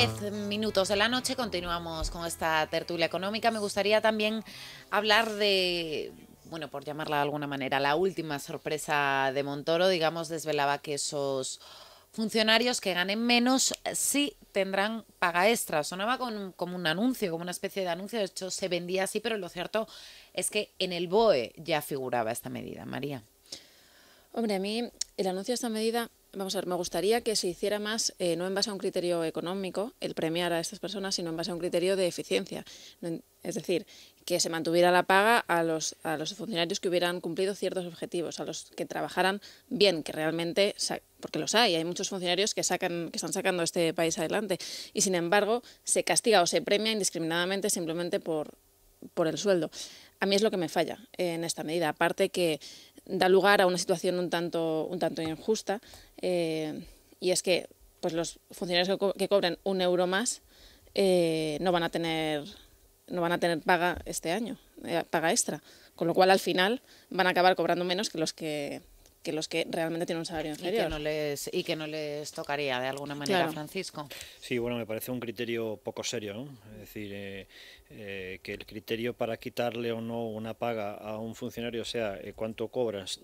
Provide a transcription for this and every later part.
10 minutos de la noche, continuamos con esta tertulia económica. Me gustaría también hablar de, bueno, por llamarla de alguna manera, la última sorpresa de Montoro. Digamos, desvelaba que esos funcionarios que ganen menos sí tendrán paga extra. Sonaba como un anuncio, como una especie de anuncio. De hecho, se vendía así, pero lo cierto es que en el BOE ya figuraba esta medida. María. Hombre, a mí el anuncio de esta medida, vamos a ver, me gustaría que se hiciera más, no en base a un criterio económico, el premiar a estas personas, sino en base a un criterio de eficiencia. Es decir, que se mantuviera la paga a los funcionarios que hubieran cumplido ciertos objetivos, a los que trabajaran bien, que realmente, porque los hay muchos funcionarios que están sacando este país adelante, y sin embargo se castiga o se premia indiscriminadamente simplemente por el sueldo. A mí es lo que me falla en esta medida, aparte que da lugar a una situación un tanto injusta, y es que pues los funcionarios que cobren €1 más no van a tener paga este año, paga extra, con lo cual al final van a acabar cobrando menos que los que realmente tienen un salario inferior. Y que no les tocaría de alguna manera, Claro. Francisco. Sí, bueno, me parece un criterio poco serio, ¿no? Es decir, que el criterio para quitarle o no una paga a un funcionario sea cuánto cobras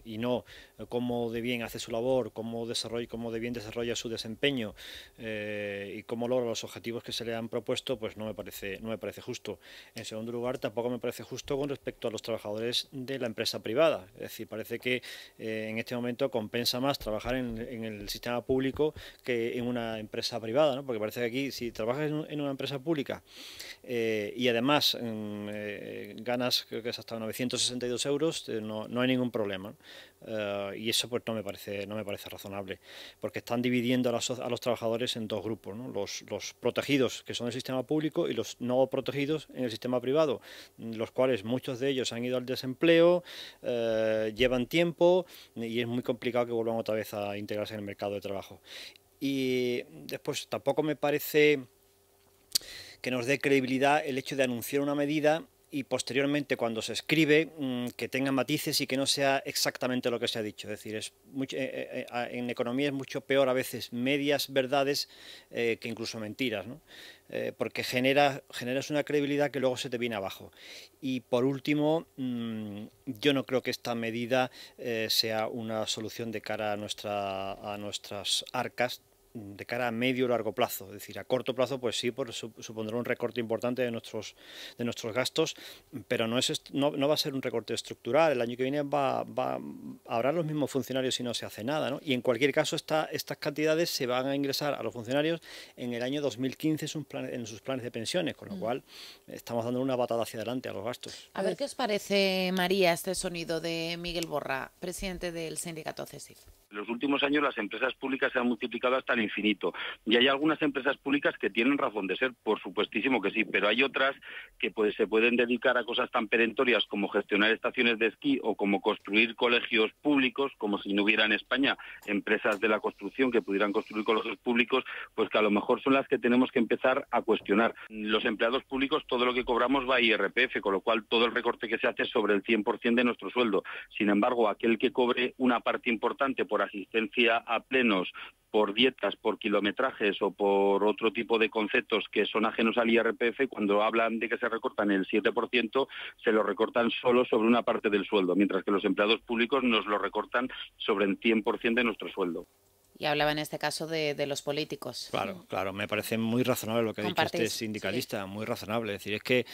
y no cómo de bien hace su labor, cómo de bien desarrolla su desempeño y cómo logra los objetivos que se le han propuesto, pues no me parece justo. En segundo lugar, tampoco me parece justo con respecto a los trabajadores de la empresa privada. Es decir, parece que en este momento compensa más trabajar en el sistema público que en una empresa privada, ¿no? Porque parece que aquí, si trabajas en una empresa pública y además ganas, creo que es hasta 962 euros, no hay ningún problema. Y eso pues no me parece razonable, porque están dividiendo a los trabajadores en dos grupos, ¿no? Los protegidos, que son del sistema público, y los no protegidos en el sistema privado, los cuales muchos de ellos han ido al desempleo, llevan tiempo y es muy complicado que vuelvan otra vez a integrarse en el mercado de trabajo. Y después tampoco me parece que nos dé credibilidad el hecho de anunciar una medida y posteriormente, cuando se escribe, que tenga matices y que no sea exactamente lo que se ha dicho. Es decir, en economía es mucho peor a veces medias verdades que incluso mentiras, ¿no? Porque generas una credibilidad que luego se te viene abajo. Y por último, yo no creo que esta medida sea una solución de cara a nuestras arcas, de cara a medio o largo plazo. Es decir, a corto plazo pues sí, supondrá un recorte importante de nuestros gastos, pero no va a ser un recorte estructural. El año que viene habrá los mismos funcionarios si no se hace nada, ¿no? Y en cualquier caso estas cantidades se van a ingresar a los funcionarios en el año 2015 en sus planes de pensiones, con lo cual estamos dando una patada hacia adelante a los gastos. A ver qué os parece, María, este sonido de Miguel Borra, presidente del sindicato CESIF. En los últimos años las empresas públicas se han multiplicado hasta el infinito y hay algunas empresas públicas que tienen razón de ser, por supuestísimo que sí, pero hay otras que se pueden dedicar a cosas tan perentorias como gestionar estaciones de esquí o como construir colegios públicos, como si no hubiera en España empresas de la construcción que pudieran construir colegios públicos, pues que a lo mejor son las que tenemos que empezar a cuestionar. Los empleados públicos, todo lo que cobramos va a IRPF, con lo cual todo el recorte que se hace es sobre el 100% de nuestro sueldo. Sin embargo, aquel que cobre una parte importante por asistencia a plenos, por dietas, por kilometrajes o por otro tipo de conceptos que son ajenos al IRPF, cuando hablan de que se recortan el 7%, se lo recortan solo sobre una parte del sueldo, mientras que los empleados públicos nos lo recortan sobre el 100% de nuestro sueldo. Y hablaba en este caso de los políticos. Claro, me parece muy razonable lo que ha dicho este sindicalista, muy razonable. Es decir, es que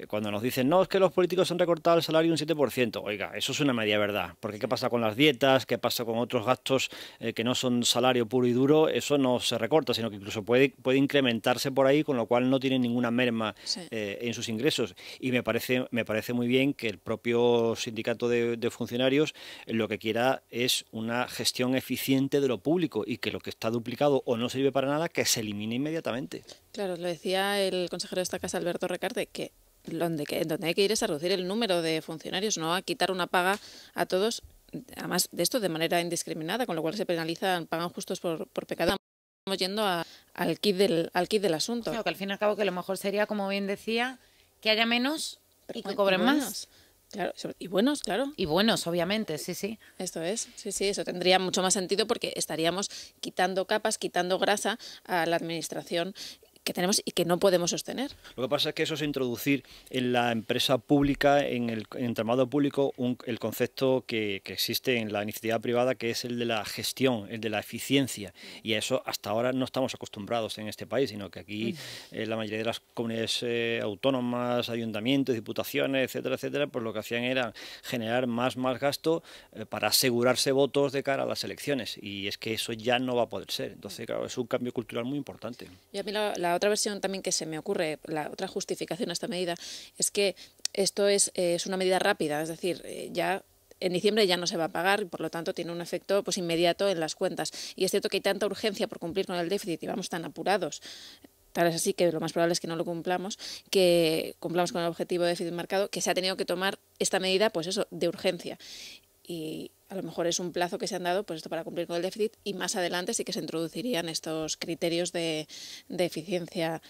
cuando nos dicen, no, es que los políticos han recortado el salario un 7%, oiga, eso es una media verdad, porque ¿qué pasa con las dietas? ¿Qué pasa con otros gastos que no son salario puro y duro? Eso no se recorta, sino que incluso puede incrementarse por ahí, con lo cual no tiene ninguna merma en sus ingresos. Y me parece muy bien que el propio sindicato de funcionarios lo que quiera es una gestión eficiente de lo público, y que lo que está duplicado o no sirve para nada, que se elimine inmediatamente. Claro, lo decía el consejero de esta casa, Alberto Recarte, que donde hay que ir es a reducir el número de funcionarios, no a quitar una paga a todos, además de esto de manera indiscriminada, con lo cual se penalizan, pagan justos por pecado. Estamos yendo al kit del asunto. Claro, que al fin y al cabo que lo mejor sería, como bien decía, que haya menos y que cobren más. Claro, y buenos, claro. Y buenos, obviamente, sí, sí. Esto es, sí, eso tendría mucho más sentido porque estaríamos quitando capas, quitando grasa a la administración que tenemos y que no podemos sostener. Lo que pasa es que eso es introducir en la empresa pública, en el entramado público, el concepto que existe en la iniciativa privada, que es el de la gestión, el de la eficiencia. Y a eso hasta ahora no estamos acostumbrados en este país, sino que aquí la mayoría de las comunidades autónomas, ayuntamientos, diputaciones, etcétera, etcétera, pues lo que hacían era generar más gasto para asegurarse votos de cara a las elecciones. Y es que eso ya no va a poder ser. Entonces, claro, es un cambio cultural muy importante. Y a mí la otra versión también que se me ocurre, la otra justificación a esta medida, es que esto es una medida rápida, es decir, ya en diciembre ya no se va a pagar y por lo tanto tiene un efecto pues inmediato en las cuentas. Y es cierto que hay tanta urgencia por cumplir con el déficit y vamos tan apurados. Tal es así que lo más probable es que no lo cumplamos, que cumplamos con el objetivo de déficit marcado, que se ha tenido que tomar esta medida, pues eso, de urgencia. Y a lo mejor es un plazo que se han dado pues esto para cumplir con el déficit y más adelante sí que se introducirían estos criterios de eficiencia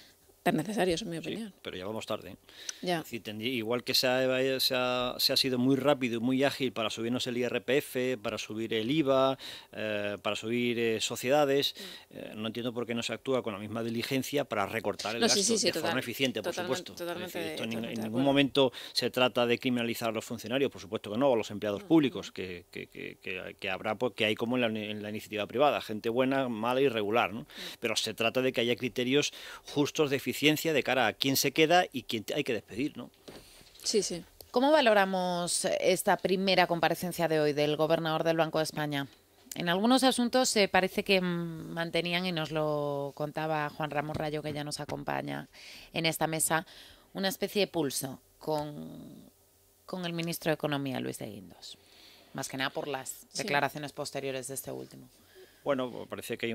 tan necesarios, en mi opinión. Sí, pero ya vamos tarde. Ya. Es decir, igual que se ha sido muy rápido y muy ágil para subirnos el IRPF, para subir el IVA, para subir sociedades, no entiendo por qué no se actúa con la misma diligencia para recortar el gasto de forma eficiente, por supuesto. En ningún momento se trata de criminalizar a los funcionarios, por supuesto que no, o a los empleados públicos, que habrá, que hay como en la iniciativa privada, gente buena, mala y regular, ¿no? Pero se trata de que haya criterios justos de eficiencia de cara a quién se queda y quién hay que despedir, ¿no? Sí, sí. ¿Cómo valoramos esta primera comparecencia de hoy del gobernador del Banco de España? En algunos asuntos parece que mantenían, y nos lo contaba Juan Ramón Rayo, que ya nos acompaña en esta mesa, una especie de pulso con el ministro de Economía, Luis de Guindos. Más que nada por las declaraciones posteriores de este último. Bueno, parece que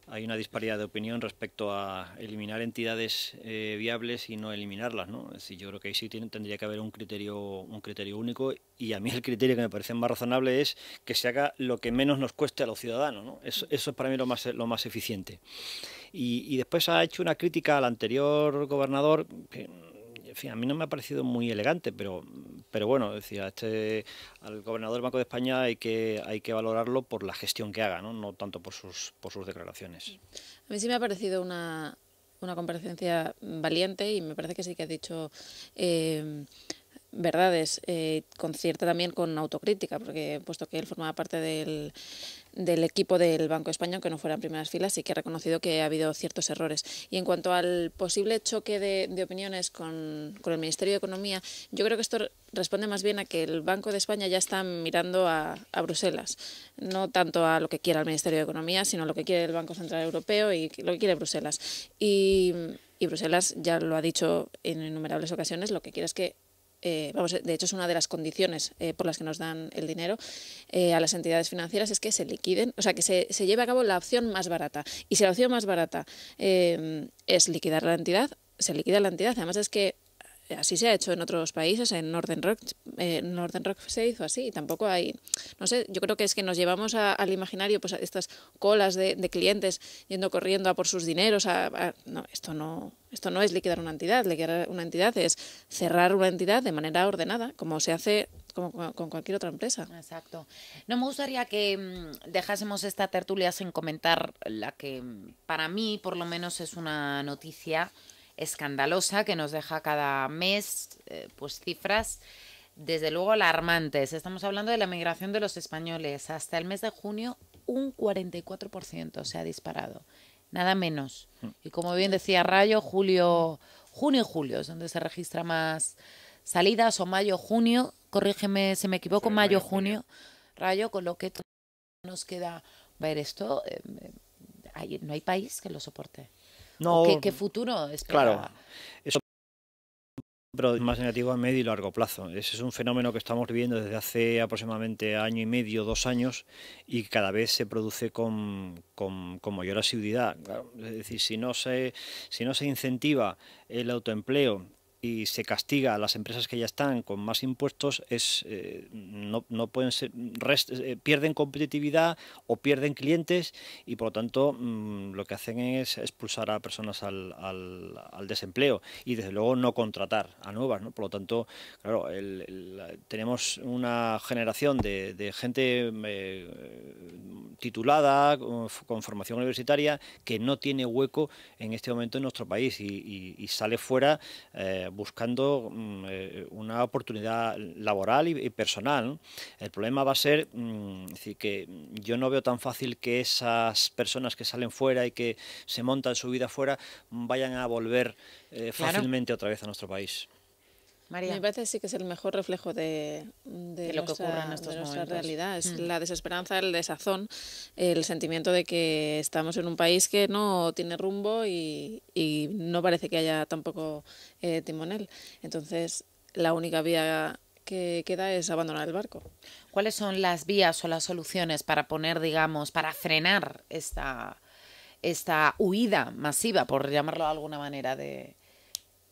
hay una disparidad de opinión respecto a eliminar entidades viables y no eliminarlas, ¿no? Es decir, yo creo que ahí sí tendría que haber un criterio único, y a mí el criterio que me parece más razonable es que se haga lo que menos nos cueste a los ciudadanos, ¿no? Eso es para mí lo más eficiente. Y después ha hecho una crítica al anterior gobernador que, en fin, a mí no me ha parecido muy elegante, pero bueno, decía, al gobernador del Banco de España hay que valorarlo por la gestión que haga, no tanto por sus declaraciones. A mí sí me ha parecido una comparecencia valiente y me parece que sí que ha dicho verdades, con autocrítica, porque puesto que él formaba parte del equipo del Banco de España, aunque no fuera en primeras filas, sí que ha reconocido que ha habido ciertos errores. Y en cuanto al posible choque de opiniones con el Ministerio de Economía, yo creo que esto responde más bien a que el Banco de España ya está mirando a Bruselas, no tanto a lo que quiera el Ministerio de Economía, sino a lo que quiere el Banco Central Europeo y lo que quiere Bruselas. Y Bruselas ya lo ha dicho en innumerables ocasiones, lo que quiere es que de hecho es una de las condiciones por las que nos dan el dinero a las entidades financieras, es que se liquiden, o sea, que se lleve a cabo la opción más barata. Y si la opción más barata es liquidar la entidad, se liquida la entidad. Además es que así se ha hecho en otros países, en Northern Rock se hizo así, y tampoco hay, no sé, yo creo que es que nos llevamos al imaginario pues a estas colas de clientes yendo corriendo a por sus dineros, no, esto no es liquidar una entidad es cerrar una entidad de manera ordenada, como se hace con cualquier otra empresa. Exacto. No me gustaría que dejásemos esta tertulia sin comentar la que para mí por lo menos es una noticia escandalosa que nos deja cada mes pues cifras desde luego alarmantes. Estamos hablando de la migración de los españoles. Hasta el mes de junio un 44% se ha disparado, nada menos. Y como bien decía Rayo, junio y julio es donde se registra más salidas, o mayo, junio, corrígeme si me equivoco, sí, mayo, junio, Rayo, con lo que nos queda ver esto. No hay país que lo soporte. No, ¿Qué futuro espera? Claro, eso, pero más negativo a medio y largo plazo. Ese es un fenómeno que estamos viviendo desde hace aproximadamente año y medio, 2 años, y cada vez se produce con mayor asiduidad. Claro, es decir, si no se incentiva el autoempleo y se castiga a las empresas que ya están con más impuestos, no pueden ser, pierden competitividad o pierden clientes, y por lo tanto lo que hacen es expulsar a personas al desempleo y desde luego no contratar a nuevas, ¿no? Por lo tanto, claro, tenemos una generación de gente titulada, con formación universitaria, que no tiene hueco en este momento en nuestro país y sale fuera buscando una oportunidad laboral y personal, ¿no? El problema va a ser decir, que yo no veo tan fácil que esas personas que salen fuera y que se montan su vida fuera vayan a volver fácilmente otra vez a nuestro país. María. Me parece sí que es el mejor reflejo de lo que ocurre en estos nuestra momentos. realidad. Es la desesperanza, el desazón, el sentimiento de que estamos en un país que no tiene rumbo y no parece que haya tampoco timonel. Entonces, la única vía que queda es abandonar el barco. ¿Cuáles son las vías o las soluciones para poner, digamos, para frenar esta huida masiva, por llamarlo de alguna manera, de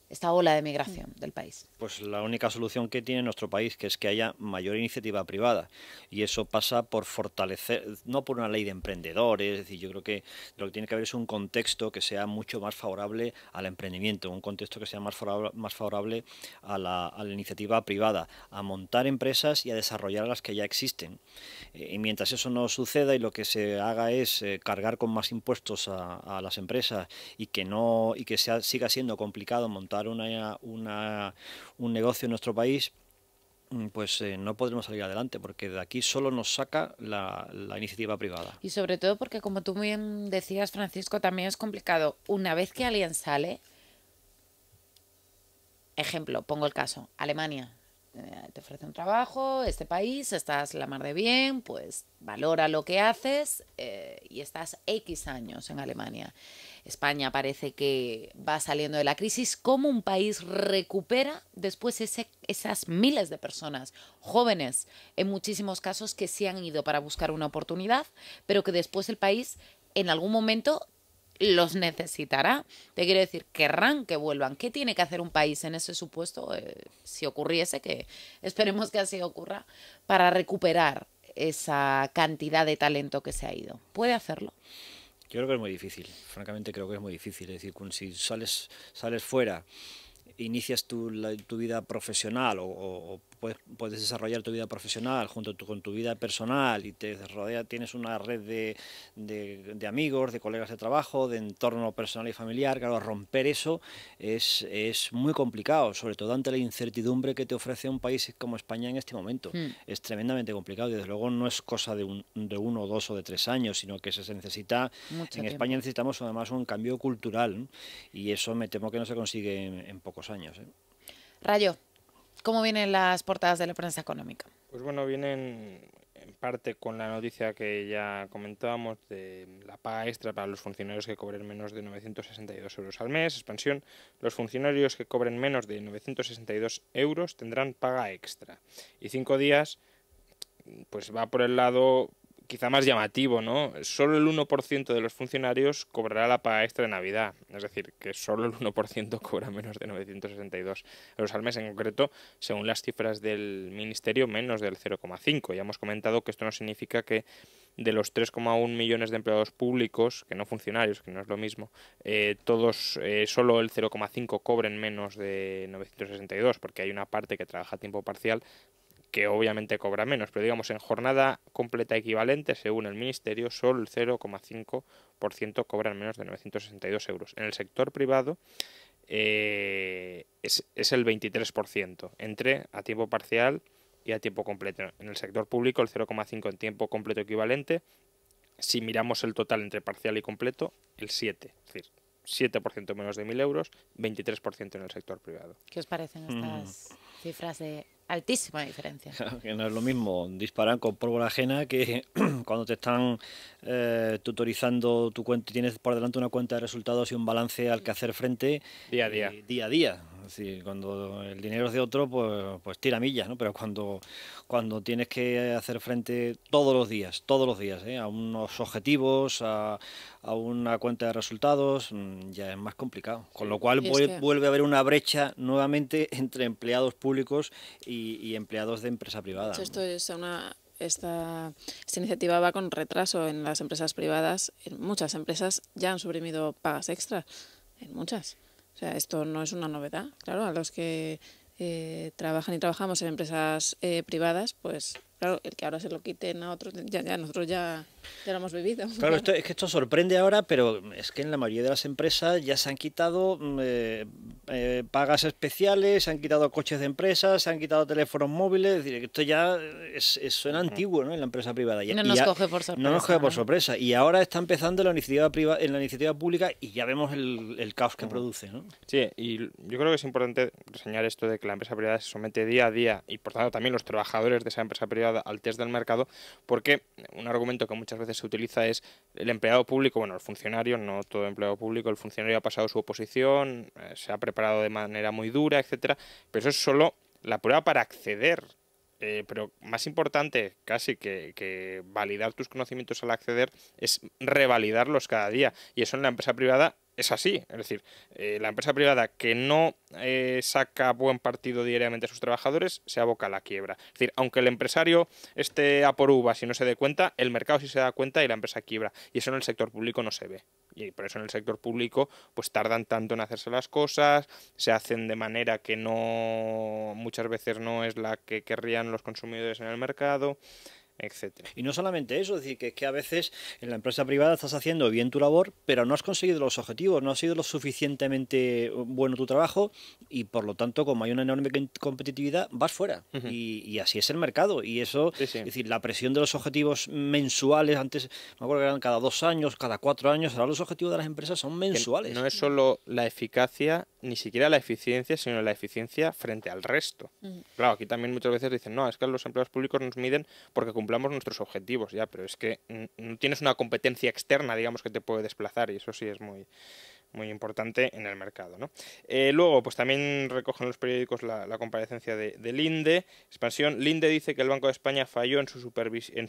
esta ola de migración del país? Pues la única solución que tiene nuestro país, que es que haya mayor iniciativa privada, y eso pasa por fortalecer, no por una ley de emprendedores, es decir, yo creo que lo que tiene que haber es un contexto que sea mucho más favorable al emprendimiento, un contexto que sea más favorable a la iniciativa privada, a montar empresas y a desarrollar las que ya existen. Y mientras eso no suceda y lo que se haga es cargar con más impuestos a las empresas y que siga siendo complicado montar un negocio en nuestro país, pues no podremos salir adelante, porque de aquí solo nos saca la iniciativa privada. Y sobre todo porque, como tú bien decías, Francisco, también es complicado. Una vez que alguien sale, ejemplo, pongo el caso, Alemania, te ofrece un trabajo, este país, estás la mar de bien, pues valora lo que haces y estás X años en Alemania. España parece que va saliendo de la crisis. ¿Cómo un país recupera después esas miles de personas, jóvenes en muchísimos casos, que sí han ido para buscar una oportunidad, pero que después el país en algún momento los necesitará? Te quiero decir, querrán que vuelvan. ¿Qué tiene que hacer un país en ese supuesto, si ocurriese, que esperemos que así ocurra, para recuperar esa cantidad de talento que se ha ido? ¿Puede hacerlo? Yo creo que es muy difícil, francamente creo que es muy difícil. Es decir, si sales fuera, inicias tu vida profesional o puedes desarrollar tu vida profesional junto con tu vida personal y tienes una red de amigos, de colegas de trabajo, de entorno personal y familiar. Claro, romper eso es muy complicado, sobre todo ante la incertidumbre que te ofrece un país como España en este momento. Es tremendamente complicado y desde luego no es cosa de 1, 2 o de 3 años, sino que se necesita, en España necesitamos además un cambio cultural, ¿no? Y eso me temo que no se consigue en pocos años. Rayo, ¿cómo vienen las portadas de la prensa económica? Pues bueno, vienen en parte con la noticia que ya comentábamos de la paga extra para los funcionarios que cobren menos de 962 euros al mes. Expansión: los funcionarios que cobren menos de 962 euros tendrán paga extra. Y 5 días, pues va por el lado quizá más llamativo, ¿no? Solo el 1% de los funcionarios cobrará la paga extra de Navidad. Es decir, que solo el 1% cobra menos de 962 euros al mes. En concreto, según las cifras del Ministerio, menos del 0,5. Ya hemos comentado que esto no significa que de los 3,1 millones de empleados públicos, que no funcionarios, que no es lo mismo, todos, solo el 0,5 cobren menos de 962, porque hay una parte que trabaja a tiempo parcial que obviamente cobra menos, pero digamos en jornada completa equivalente, según el Ministerio, solo el 0,5% cobran menos de 962 euros. En el sector privado es el 23%, entre a tiempo parcial y a tiempo completo. En el sector público el 0,5% en tiempo completo equivalente. Si miramos el total entre parcial y completo, el 7%, es decir, 7% menos de 1.000 euros, 23% en el sector privado. ¿Qué os parecen estas cifras de altísima diferencia? Que no es lo mismo disparar con pólvora ajena que cuando te están tutorizando tu cuenta, tienes por delante una cuenta de resultados y un balance al que hacer frente día a día. Día a día. Es decir, cuando el dinero es de otro, pues tira millas, ¿no? Pero cuando tienes que hacer frente todos los días, a unos objetivos, a una cuenta de resultados, ya es más complicado. Con lo cual vuelve a haber una brecha nuevamente entre empleados públicos y empleados de empresa privada. ¿No? Esto es esta iniciativa va con retraso en las empresas privadas. En muchas empresas ya han suprimido pagas extras, en muchas. O sea, esto no es una novedad. Claro, a los que trabajan y trabajamos en empresas privadas, pues claro, el que ahora se lo quiten a otros, nosotros ya lo hemos vivido. Claro, es que esto sorprende ahora, pero es que en la mayoría de las empresas ya se han quitado pagas especiales, se han quitado coches de empresas, se han quitado teléfonos móviles, es decir, esto ya suena antiguo, ¿no? En la empresa privada. No nos coge por sorpresa. No nos coge por sorpresa. Y ahora está empezando la iniciativa en la iniciativa pública y ya vemos el caos que produce, ¿no? Sí, y yo creo que es importante reseñar esto de que la empresa privada se somete día a día y por tanto también los trabajadores de esa empresa privada al test del mercado, porque un argumento que muchas veces se utiliza es el empleado público, bueno, el funcionario, no todo empleado público, el funcionario ha pasado su oposición, se ha preparado de manera muy dura, etcétera, pero eso es solo la prueba para acceder. Pero más importante casi que validar tus conocimientos al acceder es revalidarlos cada día, y eso en la empresa privada es así. Es decir, la empresa privada que no saca buen partido diariamente a sus trabajadores se aboca a la quiebra. Es decir, aunque el empresario esté a por uvas y no se dé cuenta, el mercado sí se da cuenta y la empresa quiebra, y eso en el sector público no se ve. Y por eso en el sector público pues tardan tanto en hacerse las cosas, se hacen de manera que no, muchas veces no es la que querrían los consumidores en el mercado, etcétera. Y no solamente eso, es decir, que es que a veces en la empresa privada estás haciendo bien tu labor, pero no has conseguido los objetivos, no ha sido lo suficientemente bueno tu trabajo y por lo tanto, como hay una enorme competitividad, vas fuera. Y así es el mercado. Y eso, sí. es decir, la presión de los objetivos mensuales, antes me acuerdo que eran cada 2 años, cada 4 años, ahora los objetivos de las empresas son mensuales. Que no es solo la eficacia, ni siquiera la eficiencia, sino la eficiencia frente al resto. Claro, aquí también muchas veces dicen, no, es que los empleados públicos nos miden porque cumplamos nuestros objetivos, ya, pero es que no tienes una competencia externa, digamos, que te puede desplazar, y eso sí es muy importante en el mercado, ¿no? Luego, pues también recogen los periódicos la comparecencia de Linde. Expansión. Linde dice que el Banco de España falló en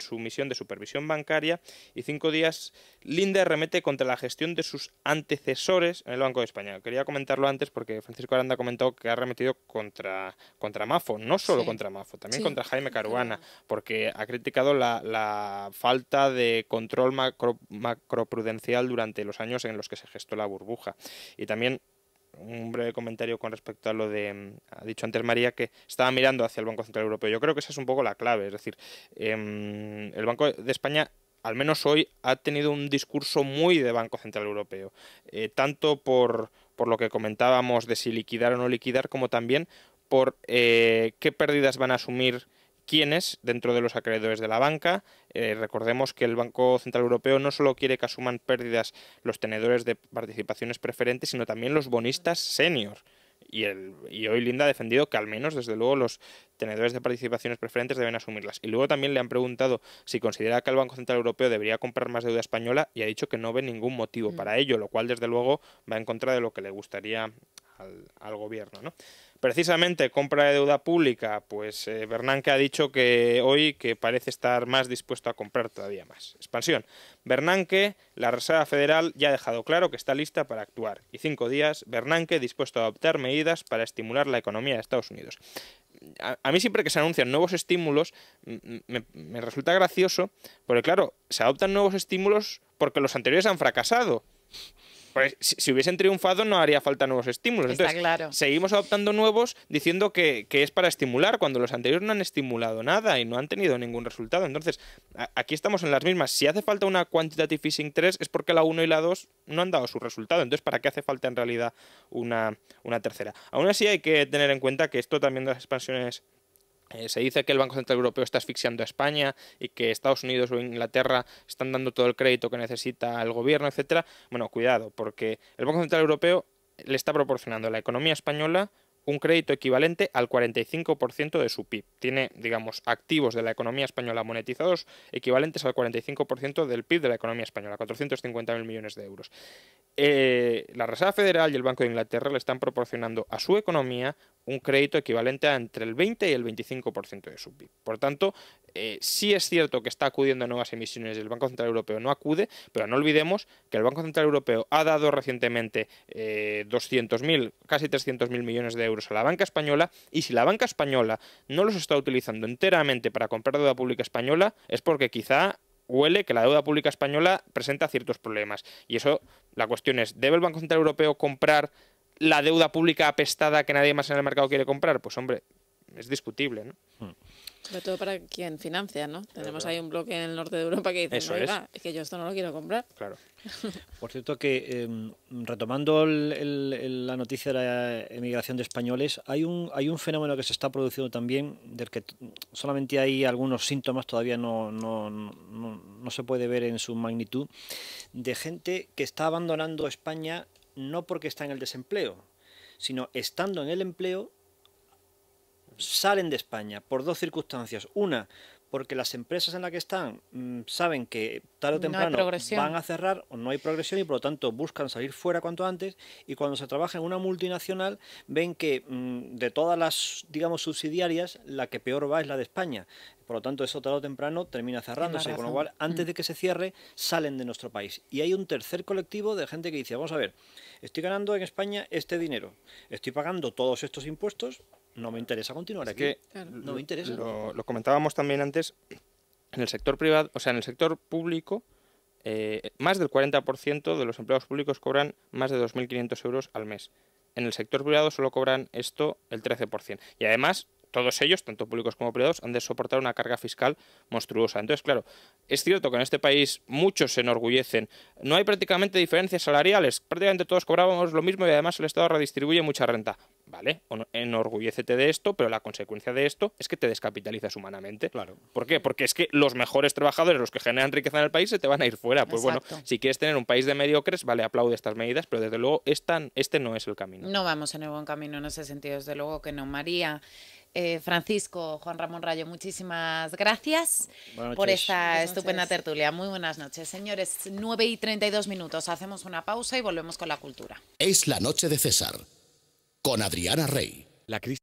su misión de supervisión bancaria, y 5 días Linde arremete contra la gestión de sus antecesores en el Banco de España. Quería comentarlo antes porque Francisco Aranda ha comentado que ha arremetido contra Mafo, no solo contra Mafo, también contra Jaime Caruana, porque ha criticado la falta de control macroprudencial durante los años en los que se gestó la burbuja. Y también un breve comentario con respecto a lo de, ha dicho antes María, que estaba mirando hacia el Banco Central Europeo. Yo creo que esa es un poco la clave, es decir, el Banco de España, al menos hoy, ha tenido un discurso muy de Banco Central Europeo, tanto por lo que comentábamos de si liquidar o no liquidar, como también por qué pérdidas van a asumir quiénes dentro de los acreedores de la banca. Recordemos que el Banco Central Europeo no solo quiere que asuman pérdidas los tenedores de participaciones preferentes, sino también los bonistas senior. Y hoy Linde ha defendido que al menos, desde luego, los tenedores de participaciones preferentes deben asumirlas. Y luego también le han preguntado si considera que el Banco Central Europeo debería comprar más deuda española, y ha dicho que no ve ningún motivo para ello, lo cual desde luego va en contra de lo que le gustaría al gobierno, ¿no? Precisamente compra de deuda pública, pues Bernanke ha dicho que hoy que parece estar más dispuesto a comprar todavía más. Expansión. Bernanke, la Reserva Federal ya ha dejado claro que está lista para actuar, y 5 días Bernanke dispuesto a adoptar medidas para estimular la economía de Estados Unidos. A mí siempre que se anuncian nuevos estímulos me resulta gracioso, porque claro, se adoptan nuevos estímulos porque los anteriores han fracasado. Pues si hubiesen triunfado no haría falta nuevos estímulos. Entonces, claro. Seguimos adoptando nuevos diciendo que es para estimular, cuando los anteriores no han estimulado nada y no han tenido ningún resultado. Entonces, aquí estamos en las mismas. Si hace falta una quantitative easing 3 es porque la 1 y la 2 no han dado su resultado. Entonces, ¿para qué hace falta en realidad una tercera? Aún así hay que tener en cuenta que esto también de las expansiones... se dice que el Banco Central Europeo está asfixiando a España y que Estados Unidos o Inglaterra están dando todo el crédito que necesita el gobierno, etcétera. Bueno, cuidado, porque el Banco Central Europeo le está proporcionando a la economía española un crédito equivalente al 45% de su PIB. Tiene, digamos, activos de la economía española monetizados equivalentes al 45% del PIB de la economía española, 450.000 millones de euros. La Reserva Federal y el Banco de Inglaterra le están proporcionando a su economía un crédito equivalente a entre el 20 y el 25% de su PIB. Por tanto, sí es cierto que está acudiendo a nuevas emisiones y el Banco Central Europeo no acude, pero no olvidemos que el Banco Central Europeo ha dado recientemente 200.000, casi 300.000 millones de euros a la banca española, y si la banca española no los está utilizando enteramente para comprar deuda pública española, es porque quizá huele que la deuda pública española presenta ciertos problemas. Y eso, la cuestión es, ¿debe el Banco Central Europeo comprar la deuda pública apestada que nadie más en el mercado quiere comprar? Pues hombre, es discutible, ¿no? Sobre todo para quien financia, ¿no? Tenemos ahí un bloque en el norte de Europa que dice, oiga, es que yo esto no lo quiero comprar. Claro. Por cierto que, retomando la noticia de la emigración de españoles, hay un fenómeno que se está produciendo también, del que solamente hay algunos síntomas, todavía no se puede ver en su magnitud, de gente que está abandonando España no porque está en el desempleo, sino estando en el empleo, salen de España por dos circunstancias. Una, porque las empresas en las que están saben que tarde o temprano van a cerrar o no hay progresión y por lo tanto buscan salir fuera cuanto antes, y cuando se trabaja en una multinacional ven que de todas las, digamos, subsidiarias, la que peor va es la de España. Por lo tanto, eso tarde o temprano termina cerrándose, con lo cual, antes de que se cierre, salen de nuestro país. Y hay un tercer colectivo de gente que dice, vamos a ver, estoy ganando en España este dinero, estoy pagando todos estos impuestos, no me interesa continuar aquí. No me interesa. Lo comentábamos también antes, en el sector privado, o sea, en el sector público, más del 40% de los empleados públicos cobran más de 2.500 euros al mes. En el sector privado solo cobran esto el 13%. Y además, todos ellos, tanto públicos como privados, han de soportar una carga fiscal monstruosa. Entonces, claro, es cierto que en este país muchos se enorgullecen. No hay prácticamente diferencias salariales. Prácticamente todos cobrábamos lo mismo y además el Estado redistribuye mucha renta. Vale, enorgullécete de esto, pero la consecuencia de esto es que te descapitalizas humanamente. Claro. ¿Por qué? Porque es que los mejores trabajadores, los que generan riqueza en el país, se te van a ir fuera. Pues Exacto. Bueno, si quieres tener un país de mediocres, vale, aplaude estas medidas, pero desde luego este no es el camino. No vamos en el buen camino en ese sentido, desde luego que no. María, Francisco, Juan Ramón Rayo, muchísimas gracias por esta estupenda tertulia. Muy buenas noches, señores. 9:32, hacemos una pausa y volvemos con la cultura. Es la noche de César, con Adriana Rey. La crisis